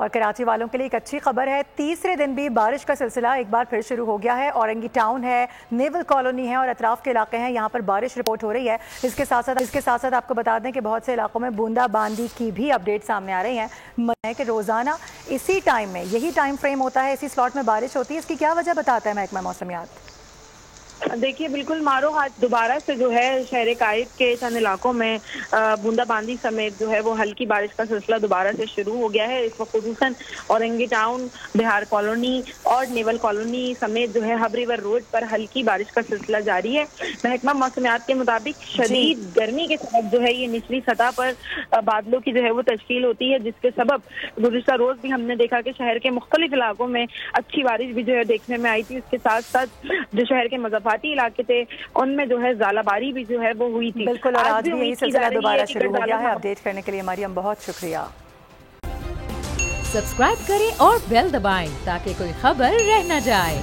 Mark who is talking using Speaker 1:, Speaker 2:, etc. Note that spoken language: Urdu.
Speaker 1: اور کراچی والوں کے لیے ایک اچھی خبر ہے، تیسرے دن بھی بارش کا سلسلہ ایک بار پھر شروع ہو گیا ہے۔ اورنگی ٹاؤن ہے، نیول کالونی ہے اور اطراف کے علاقے ہیں، یہاں پر بارش رپورٹ ہو رہی ہے۔ اس کے ساتھ ساتھ آپ کو بتا دیں کہ بہت سے علاقوں میں بوندا باندی کی بھی اپڈیٹ سامنے آ رہی ہیں کہ روزانہ اسی ٹائم میں یہی ٹائم فریم ہوتا ہے، اسی سلاٹ میں بارش ہوتی ہے۔ اس کی کیا وجہ بتاتا ہے محکمہ موسمیات؟
Speaker 2: دیکھیے بالکل مارو، آج دوبارہ سے جو ہے شہر قائد کے چند علاقوں میں بوندا باندی سمیت جو ہے وہ ہلکی بارش کا سلسلہ دوبارہ سے شروع ہو گیا ہے۔ اس وقت خصوصاً اورنگی ٹاؤن، بہار کالونی اور نیول کالونی سمیت جو ہے ہب ریور روڈ پر ہلکی بارش کا سلسلہ جاری ہے۔ محکمہ موسمیات کے مطابق شدید گرمی کے سبب جو ہے یہ نچلی سطح پر بادلوں کی جو ہے وہ تشکیل ہوتی ہے، جس کے سبب گزشتہ روز بھی ہم نے دیکھا کہ شہر کے مختلف علاقوں میں اچھی بارش بھی جو ہے دیکھنے میں آئی تھی۔ اس کے ساتھ ساتھ جو شہر کے مضافاتی علاقے تھے ان میں جو ہے ژالہ باری بھی جو ہے وہ ہوئی تھی۔
Speaker 1: بالکل، اور آج بھی یہی سلسلہ دوبارہ شروع ہو گیا ہے۔ اپڈیٹ کرنے کے لیے مریم بہت شکریہ۔
Speaker 3: سبسکرائب کریں اور بیل دبائیں تاکہ کوئی خبر رہ نہ جائے۔